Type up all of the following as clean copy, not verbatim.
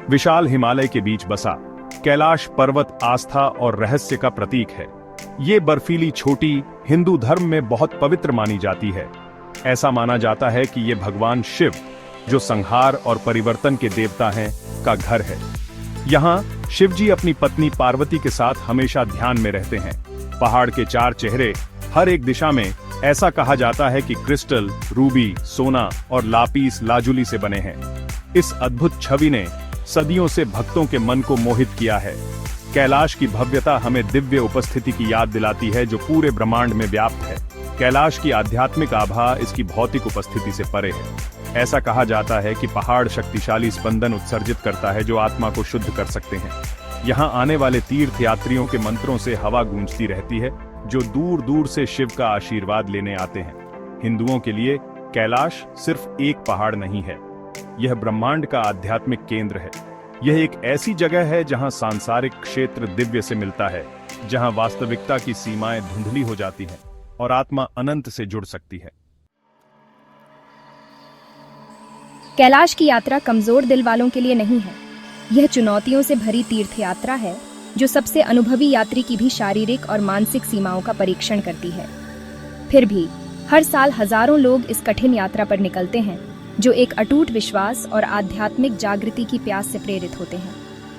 विशाल हिमालय के बीच बसा कैलाश पर्वत आस्था और रहस्य का प्रतीक है। ये बर्फीली चोटी हिंदू धर्म में बहुत पवित्र मानी जाती है। ऐसा माना जाता है कि ये भगवान शिव, जो संहार और परिवर्तन के देवता हैं, का घर है। यहाँ शिव जी अपनी पत्नी पार्वती के साथ हमेशा ध्यान में रहते हैं। पहाड़ के 4 चेहरे हर एक दिशा में ऐसा कहा जाता है कि क्रिस्टल, रूबी, सोना और लापीस लाजुली से बने हैं। इस अद्भुत छवि ने सदियों से भक्तों के मन को मोहित किया है। कैलाश की भव्यता हमें दिव्य उपस्थिति की याद दिलाती है, जो पूरे ब्रह्मांड में व्याप्त है। कैलाश की आध्यात्मिक आभा इसकी भौतिक उपस्थिति से परे है। ऐसा कहा जाता है कि पहाड़ शक्तिशाली स्पंदन उत्सर्जित करता है, जो आत्मा को शुद्ध कर सकते हैं। यहाँ आने वाले तीर्थ यात्रियों के मंत्रों से हवा गूंजती रहती है, जो दूर दूर से शिव का आशीर्वाद लेने आते हैं। हिंदुओं के लिए कैलाश सिर्फ एक पहाड़ नहीं है, यह ब्रह्मांड का आध्यात्मिक केंद्र है। यह एक ऐसी जगह है जहां सांसारिक क्षेत्र दिव्य से मिलता है, जहां वास्तविकता की सीमाएं धुंधली हो जाती हैं और आत्मा अनंत से जुड़ सकती है। कैलाश की यात्रा कमजोर दिल वालों के लिए नहीं है। यह चुनौतियों से भरी तीर्थ यात्रा है, जो सबसे अनुभवी यात्री की भी शारीरिक और मानसिक सीमाओं का परीक्षण करती है। फिर भी हर साल हजारों लोग इस कठिन यात्रा पर निकलते हैं, जो एक अटूट विश्वास और आध्यात्मिक जागृति की प्यास से प्रेरित होते हैं।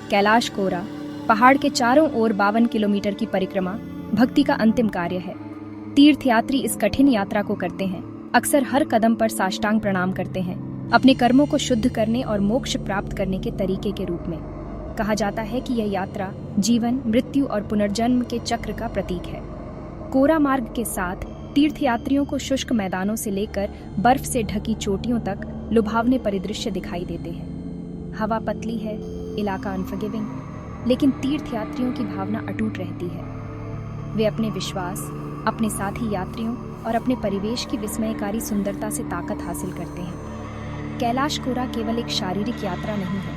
कैलाश कोरा पहाड़ के चारों ओर 52 किलोमीटर की परिक्रमा भक्ति का अंतिम कार्य है। तीर्थयात्री इस कठिन यात्रा को करते हैं, अक्सर हर कदम पर साष्टांग प्रणाम करते हैं, अपने कर्मों को शुद्ध करने और मोक्ष प्राप्त करने के तरीके के रूप में। कहा जाता है कि यह यात्रा जीवन, मृत्यु और पुनर्जन्म के चक्र का प्रतीक है। कोरा मार्ग के साथ तीर्थयात्रियों को शुष्क मैदानों से लेकर बर्फ से ढकी चोटियों तक लुभावने परिदृश्य दिखाई देते हैं। हवा पतली है, इलाका अनफॉरगिविंग, लेकिन तीर्थयात्रियों की भावना अटूट रहती है। वे अपने विश्वास, अपने साथी यात्रियों और अपने परिवेश की विस्मयकारी सुंदरता से ताकत हासिल करते हैं। कैलाश कोरा केवल एक शारीरिक यात्रा नहीं है,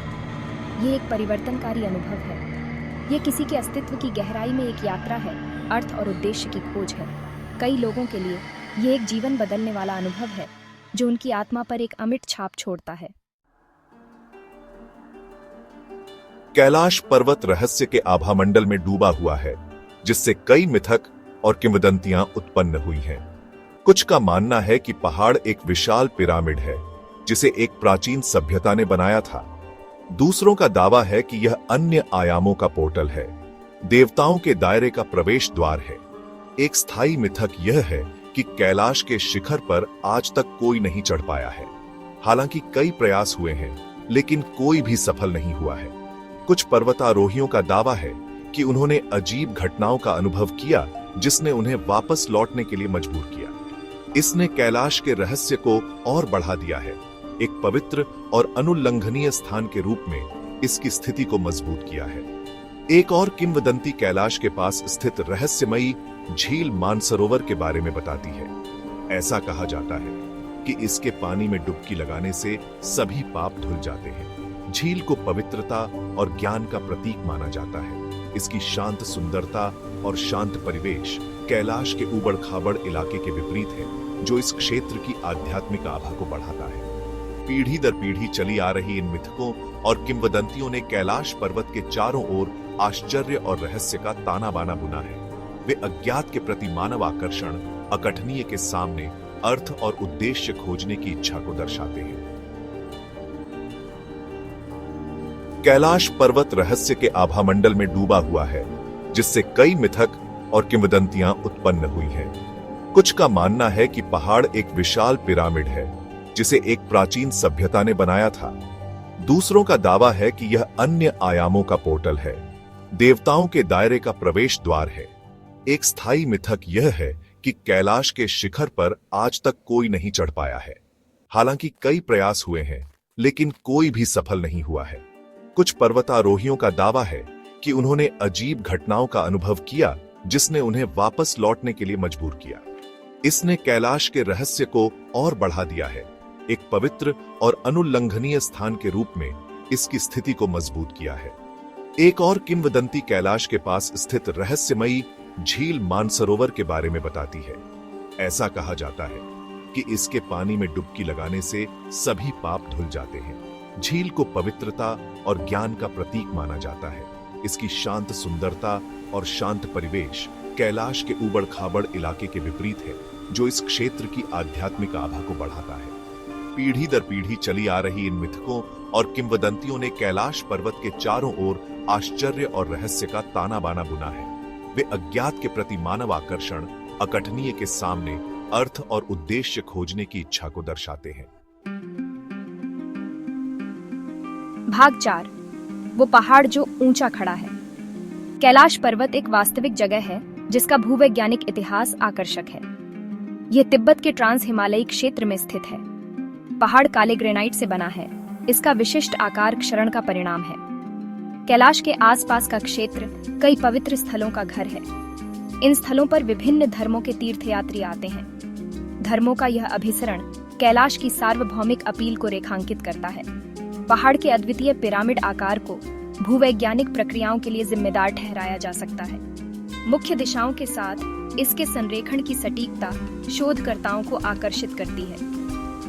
ये एक परिवर्तनकारी अनुभव है। ये किसी के अस्तित्व की गहराई में एक यात्रा है, अर्थ और उद्देश्य की खोज है। कई लोगों के लिए ये एक जीवन बदलने वाला अनुभव है, जो उनकी आत्मा पर एक अमिट छाप छोड़ता है। कैलाश पर्वत रहस्य के आभामंडल में डूबा हुआ है, जिससे कई मिथक और किंवदंतियां उत्पन्न हुई हैं। कुछ का मानना है कि पहाड़ एक विशाल पिरामिड है, जिसे एक प्राचीन सभ्यता ने बनाया था। दूसरों का दावा है कि यह अन्य आयामों का पोर्टल है, देवताओं के दायरे का प्रवेश द्वार है। एक स्थायी मिथक यह है कि कैलाश के शिखर पर आज तक कोई नहीं चढ़ पाया है। हालांकि कई प्रयास हुए हैं, लेकिन कोई भी सफल नहीं हुआ है। कुछ पर्वतारोहियों का दावा है कि उन्होंने अजीब घटनाओं का अनुभव किया, जिसने उन्हें वापस लौटने के लिए मजबूर किया। इसने कैलाश के रहस्य को और बढ़ा दिया है, एक पवित्र और अनुल्लंघनीय स्थान के रूप में इसकी स्थिति को मजबूत किया है। एक और किंवदंती कैलाश के पास स्थित रहस्यमयी झील मानसरोवर के बारे में बताती है। ऐसा कहा जाता है कि इसके पानी में डुबकी लगाने से सभी पाप धुल जाते हैं। झील को पवित्रता और ज्ञान का प्रतीक माना जाता है। इसकी शांत सुंदरता और शांत परिवेश कैलाश के उबड़ खाबड़ इलाके के विपरीत है, जो इस क्षेत्र की आध्यात्मिक आभा को बढ़ाता है। पीढ़ी दर पीढ़ी चली आ रही इन मिथकों और किंवदंतियों ने कैलाश पर्वत के चारों ओर आश्चर्य और रहस्य का ताना बाना बुना है। वे अज्ञात के प्रति मानव आकर्षण, अकथनीय के सामने अर्थ और उद्देश्य खोजने की इच्छा को दर्शाते हैं। कैलाश पर्वत रहस्य के आभामंडल में डूबा हुआ है, जिससे कई मिथक और किंवदंतियां उत्पन्न हुई हैं। कुछ का मानना है कि पहाड़ एक विशाल पिरामिड है, जिसे एक प्राचीन सभ्यता ने बनाया था। दूसरों का दावा है कि यह अन्य आयामों का पोर्टल है, देवताओं के दायरे का प्रवेश द्वार है। एक स्थायी मिथक यह है कि कैलाश के शिखर पर आज तक कोई नहीं चढ़ पाया है। हालांकि कई प्रयास हुए हैं, लेकिन कोई भी सफल नहीं हुआ है। कुछ पर्वतारोहियों का दावा है कि उन्होंने अजीब घटनाओं का अनुभव किया, जिसने उन्हें वापस लौटने के लिए मजबूर किया। इसने कैलाश के रहस्य को और बढ़ा दिया है, एक पवित्र और अनुल्लंघनीय स्थान के रूप में इसकी स्थिति को मजबूत किया है। एक और किंवदंती कैलाश के पास स्थित रहस्यमयी झील मानसरोवर के बारे में बताती है। ऐसा कहा जाता है कि इसके पानी में डुबकी लगाने से सभी पाप धुल जाते हैं। झील को पवित्रता और ज्ञान का प्रतीक माना जाता है। इसकी शांत सुंदरता और शांत परिवेश कैलाश के ऊबड़ खाबड़ इलाके के विपरीत है, जो इस क्षेत्र की आध्यात्मिक आभा को बढ़ाता है। पीढ़ी दर पीढ़ी चली आ रही इन मिथकों और किंवदंतियों ने कैलाश पर्वत के चारों ओर आश्चर्य और रहस्य का ताना बाना बुना है। वे अज्ञात के प्रति मानव आकर्षण, अकथनीय के सामने अर्थ और उद्देश्य खोजने की इच्छा को दर्शाते हैं। भाग 4, वो पहाड़ जो ऊंचा खड़ा है। कैलाश पर्वत एक वास्तविक जगह है जिसका भूवैज्ञानिक इतिहास आकर्षक है। यह तिब्बत के ट्रांस हिमालयी क्षेत्र में स्थित है। पहाड़ काले ग्रेनाइट से बना है। इसका विशिष्ट आकार क्षरण का परिणाम है। कैलाश के आसपास का क्षेत्र कई पवित्र स्थलों का घर है। इन स्थलों पर विभिन्न धर्मों के तीर्थयात्री आते हैं। धर्मों का यह अभिसरण कैलाश की सार्वभौमिक अपील को रेखांकित करता है। पहाड़ के अद्वितीय पिरामिड आकार को भूवैज्ञानिक प्रक्रियाओं के लिए जिम्मेदार ठहराया जा सकता है। मुख्य दिशाओं के साथ इसके संरेखण की सटीकता शोधकर्ताओं को आकर्षित करती है।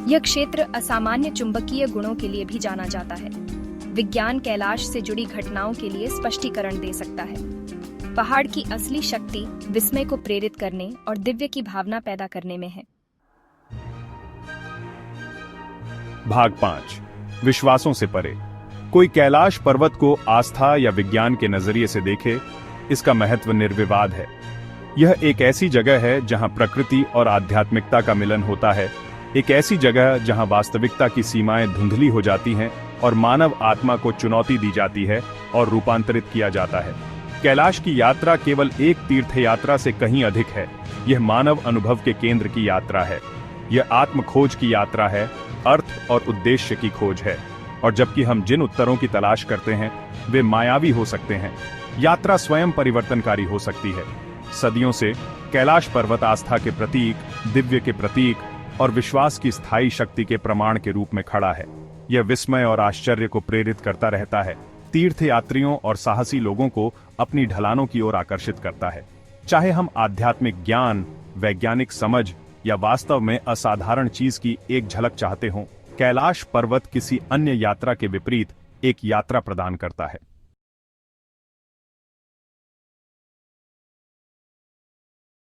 यह क्षेत्र असामान्य चुंबकीय गुणों के लिए भी जाना जाता है। विज्ञान कैलाश से जुड़ी घटनाओं के लिए स्पष्टीकरण दे सकता है। पहाड़ की असली शक्ति विस्मय को प्रेरित करने और दिव्य की भावना पैदा करने में है। भाग 5, विश्वासों से परे। कोई कैलाश पर्वत को आस्था या विज्ञान के नजरिए से देखे, इसका महत्व निर्विवाद है। यह एक ऐसी जगह है जहां प्रकृति और आध्यात्मिकता का मिलन होता है। एक ऐसी जगह जहां वास्तविकता की सीमाएं धुंधली हो जाती हैं और मानव आत्मा को चुनौती दी जाती है और रूपांतरित किया जाता है। कैलाश की यात्रा केवल एक तीर्थ यात्रा से कहीं अधिक है। यह मानव अनुभव के केंद्र की यात्रा है। यह आत्म खोज की यात्रा है, अर्थ और उद्देश्य की खोज है। और जबकि हम जिन उत्तरों की तलाश करते हैं वे मायावी हो सकते हैं, यात्रा स्वयं परिवर्तनकारी हो सकती है। सदियों से कैलाश पर्वत आस्था के प्रतीक, दिव्य के प्रतीक और विश्वास की स्थायी शक्ति के प्रमाण के रूप में खड़ा है। यह विस्मय और आश्चर्य को प्रेरित करता रहता है, तीर्थयात्रियों और साहसी लोगों को अपनी ढलानों की ओर आकर्षित करता है। चाहे हम आध्यात्मिक ज्ञान, वैज्ञानिक समझ या वास्तव में असाधारण चीज की एक झलक चाहते हों, कैलाश पर्वत किसी अन्य यात्रा के विपरीत एक यात्रा प्रदान करता है।